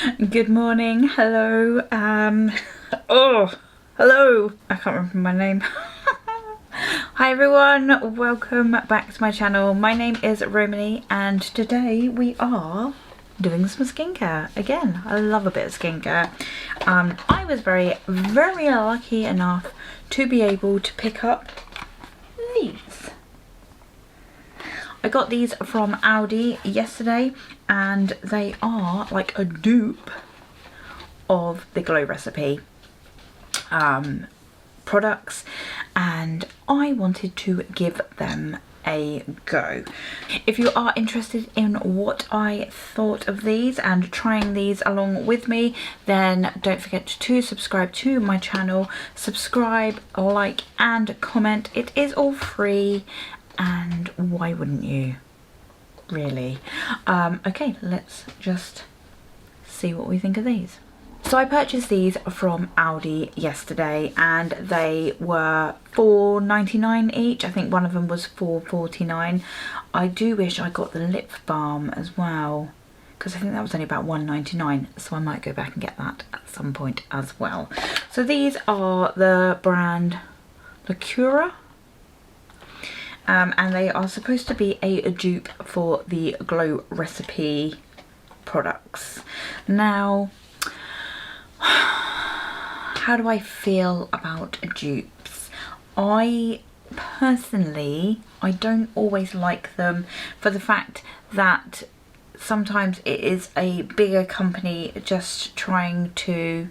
Good morning, hello, oh, hello, I can't remember my name. Hi everyone, welcome back to my channel. My name is Romany and today we are doing some skincare. Again, I love a bit of skincare. I was very lucky enough to be able to pick up these. I got these from Aldi yesterday and they are like a dupe of the Glow Recipe products, and I wanted to give them a go. If you are interested in what I thought of these and trying these along with me, then don't forget to subscribe to my channel. Subscribe, like and comment. It is all free, and why wouldn't you, really? Okay, let's just see what we think of these. So I purchased these from Aldi yesterday and they were $4.99 each. I think one of them was $4.49. I do wish I got the lip balm as well, because I think that was only about $1.99, so I might go back and get that at some point as well. So these are the brand Lacura. And they are supposed to be a dupe for the Glow Recipe products. Now, how do I feel about dupes? I personally, I don't always like them for the fact that sometimes it is a bigger company just trying to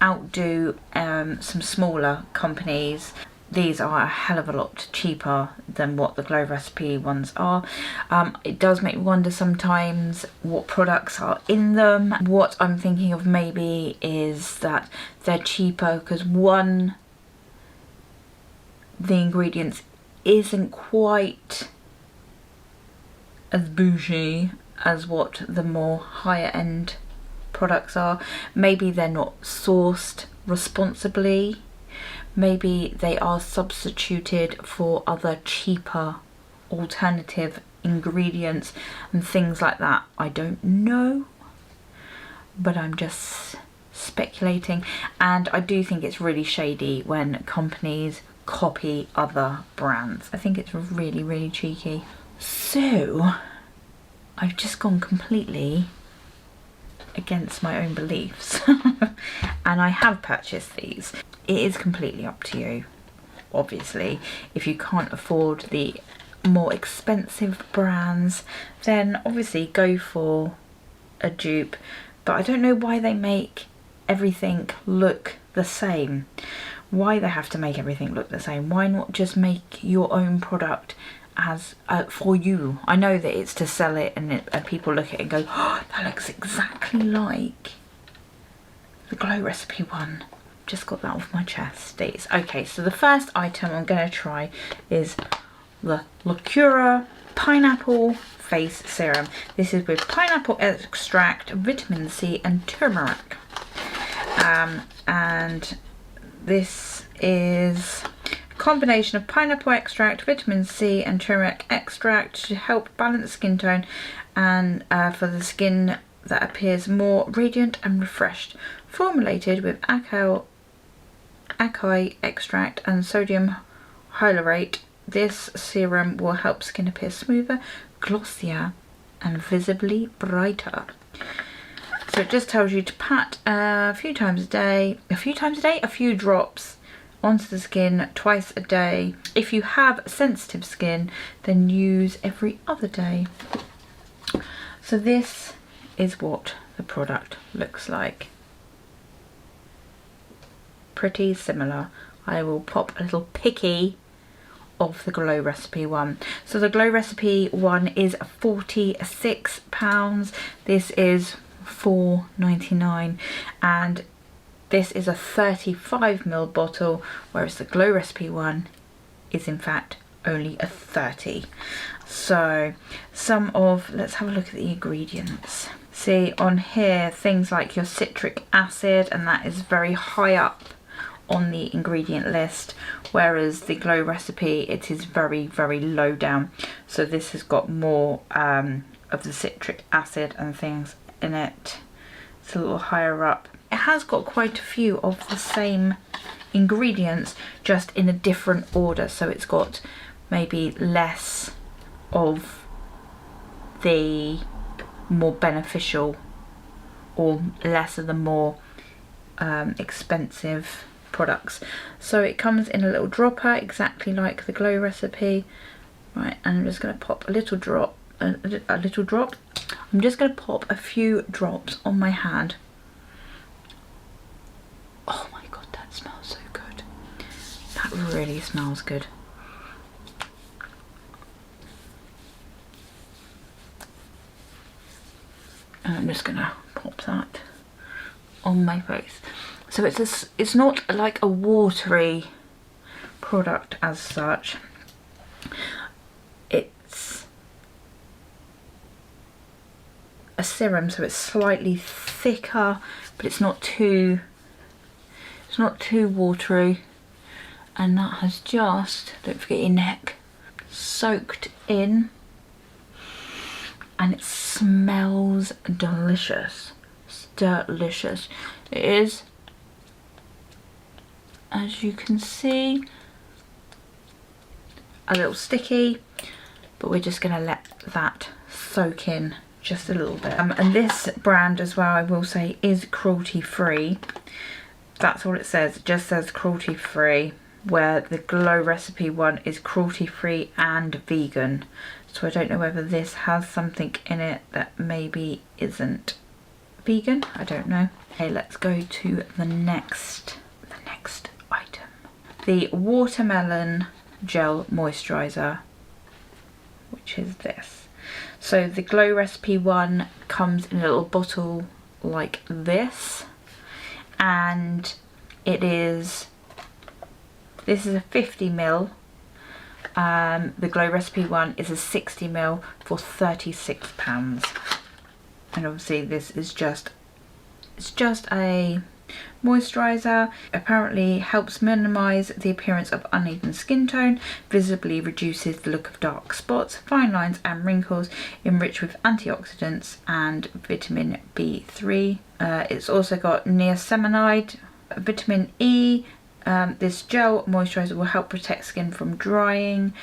outdo some smaller companies. These are a hell of a lot cheaper than what the Glow Recipe ones are. It does make me wonder sometimes what products are in them. What I'm thinking of maybe is that they're cheaper because one, the ingredients isn't quite as bougie as what the more higher end products are. Maybe they're not sourced responsibly. Maybe they are substituted for other cheaper alternative ingredients and things like that. I don't know, but I'm just speculating. And I do think it's really shady when companies copy other brands. I think it's really cheeky. So I've just gone completely against my own beliefs and I have purchased these. It is completely up to you, obviously. If you can't afford the more expensive brands, then obviously go for a dupe, but I don't know why they make everything look the same. Why they have to make everything look the same? Why not just make your own product as for you? I know that it's to sell it and people look at it and go, oh, that looks exactly like the Glow Recipe one. Just got that off my chest. Okay, so the first item I'm going to try is the Liqueura Pineapple Face Serum. This is with pineapple extract, vitamin C and turmeric. And this is a combination of pineapple extract, vitamin C and turmeric extract to help balance skin tone and for the skin that appears more radiant and refreshed. Formulated with acai extract and sodium hyalurate, this serum will help skin appear smoother, glossier and visibly brighter. So it just tells you to pat a few drops onto the skin twice a day. If you have sensitive skin, then use every other day. So this is what the product looks like. Pretty similar. I will pop a little picky of the Glow Recipe one. So the Glow Recipe one is £46. This is $4.99 and this is a 35ml bottle, whereas the Glow Recipe one is in fact only a 30. So let's have a look at the ingredients. See on here things like your citric acid, and that is very high up on the ingredient list, whereas the Glow Recipe, it is very low down. So this has got more of the citric acid and things in it. It's a little higher up. It has got quite a few of the same ingredients, just in a different order. So it's got maybe less of the more beneficial or less of the more expensive products. So it comes in a little dropper, exactly like the Glow recipe. Right, and I'm just going to pop a little drop, a little drop. I'm just going to pop a few drops on my hand. Oh my god, that smells so good. That really smells good. And I'm just going to pop that on my face. So it's not like a watery product as such. It's a serum, so it's slightly thicker, but it's not too watery. And that has just, don't forget your neck, soaked in, and it smells delicious. It's delicious. It is, as you can see, a little sticky, but we're just going to let that soak in just a little bit. And this brand as well, I will say, is cruelty free. That's all it says. It just says cruelty free, where the Glow recipe one is cruelty free and vegan. So I don't know whether this has something in it that maybe isn't vegan. I don't know. Okay, let's go to the next item. The watermelon gel moisturiser, which is this. So the Glow recipe one comes in a little bottle like this, and this is a 50ml. The Glow recipe one is a 60ml for £36. And obviously this is just a moisturiser. Apparently helps minimise the appearance of uneven skin tone, visibly reduces the look of dark spots, fine lines and wrinkles, enriched with antioxidants and vitamin B3. It's also got niacinamide, vitamin E. This gel moisturiser will help protect skin from drying,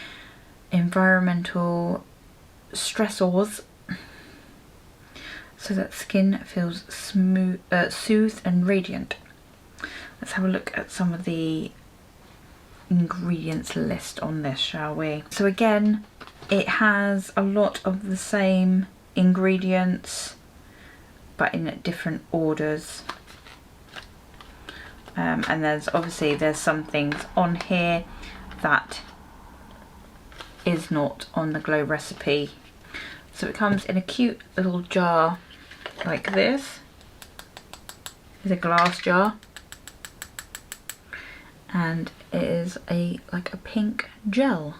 environmental stressors, so that skin feels smooth, soothed and radiant. Let's have a look at some of the ingredients list on this, shall we? So again, it has a lot of the same ingredients, but in different orders. And there's some things on here that is not on the Glow recipe. So it comes in a cute little jar like this. It's a glass jar, and it is like a pink gel.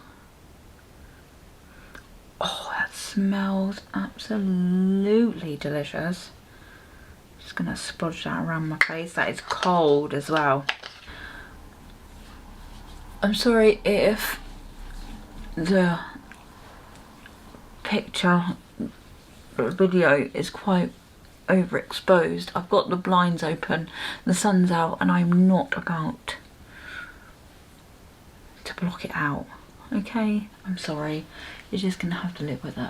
Oh, that smells absolutely delicious. Just gonna splodge that around my face. That is cold as well. I'm sorry if the video is quite overexposed. I've got the blinds open, the sun's out, and I'm not about to block it out. Okay, I'm sorry. You're just gonna have to live with it.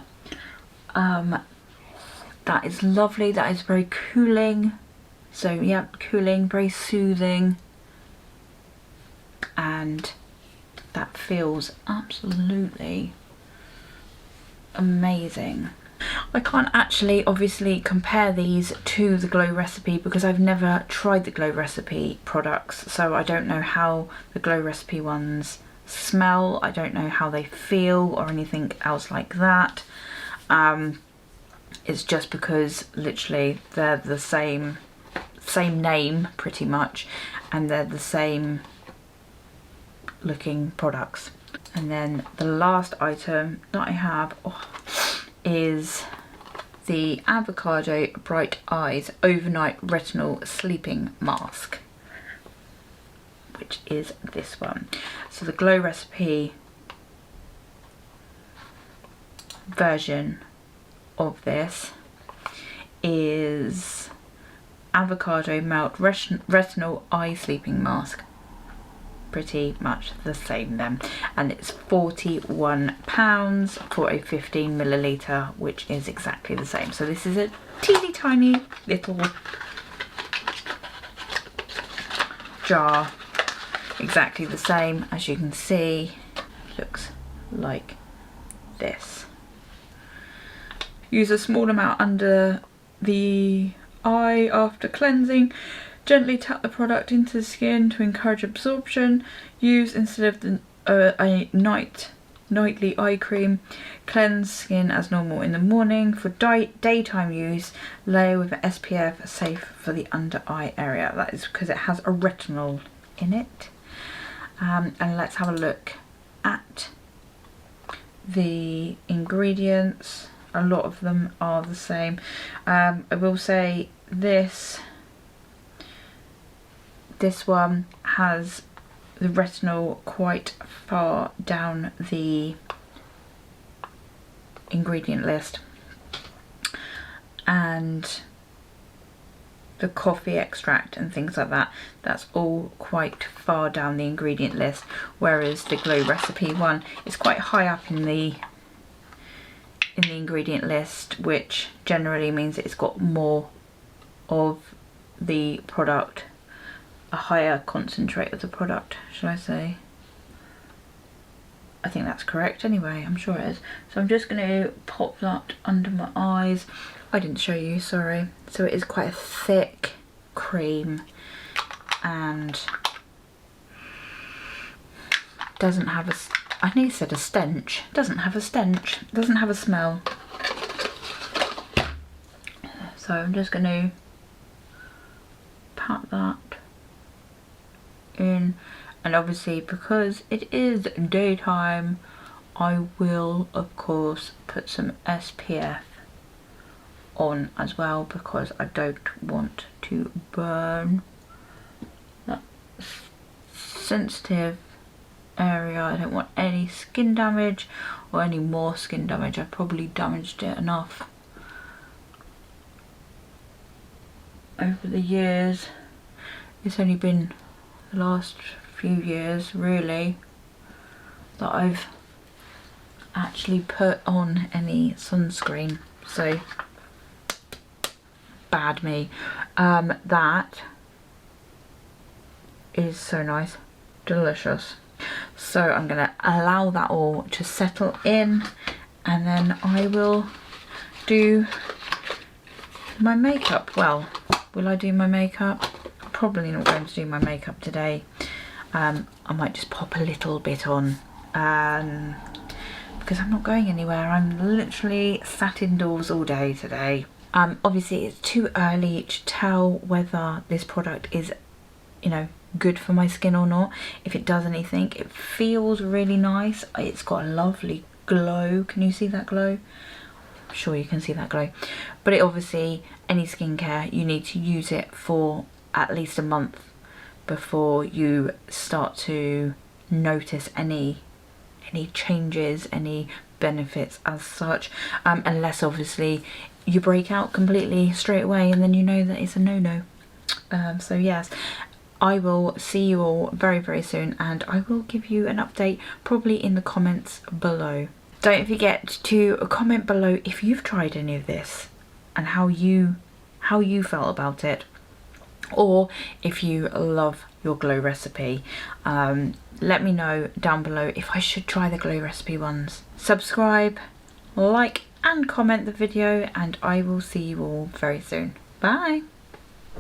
That is lovely. That is very cooling. So yeah, cooling, very soothing, and that feels absolutely amazing. I can't actually obviously compare these to the Glow recipe because I've never tried the Glow recipe products, so I don't know how the Glow recipe ones smell. I don't know how they feel or anything else like that. It's just because literally they're the same name pretty much, and they're the same looking products. And then the last item that I have is the Avocado Bright Eyes Overnight Retinol Sleeping Mask, which is this one. So the Glow recipe version of this is Avocado Melt Retinol Eye Sleeping Mask. Pretty much the same then, and it's £41 for a 15ml, which is exactly the same. So this is a teeny tiny little jar, exactly the same. As you can see, looks like this. Use a small amount under the eye after cleansing. Gently tap the product into the skin to encourage absorption. Use instead of a nightly eye cream. Cleanse skin as normal in the morning. For daytime use, layer with an SPF, safe for the under eye area. That is because it has a retinol in it. And let's have a look at the ingredients. A lot of them are the same. I will say this one has the retinol quite far down the ingredient list, and the coffee extract and things like that, that's all quite far down the ingredient list, whereas the Glow Recipe one is quite high up in the ingredient list, which generally means it's got more of the product, a higher concentrate of the product, should I say. I think that's correct anyway, I'm sure it is. So I'm just going to pop that under my eyes. I didn't show you, sorry. So it is quite a thick cream and doesn't have a, I nearly said a stench, doesn't have a stench, doesn't have a smell. So I'm just going to pat that in, and obviously because it is daytime, I will of course put some SPF on as well, because I don't want to burn that sensitive area. I don't want any skin damage or any more skin damage. I've probably damaged it enough over the years. It's only been the last few years really that I've actually put on any sunscreen, so bad me. That is so nice, delicious. So I'm gonna allow that all to settle in, and then I will do my makeup. Well, will I do my makeup? I'm probably not going to do my makeup today. I might just pop a little bit on because I'm not going anywhere. I'm literally sat indoors all day today. Obviously it's too early to tell whether this product is, you know, good for my skin or not. If it does anything, it feels really nice. It's got a lovely glow. Can you see that glow? I'm sure you can see that glow. But it obviously, any skincare, you need to use it for at least a month before you start to notice any changes, any benefits as such, unless obviously you break out completely straight away and then you know that it's a no-no. So yes, I will see you all very, very soon, and I will give you an update probably in the comments below. Don't forget to comment below if you've tried any of this and how you felt about it, or if you love your Glow Recipe. Let me know down below if I should try the Glow Recipe ones. Subscribe, like and comment the video, and I will see you all very soon. Bye!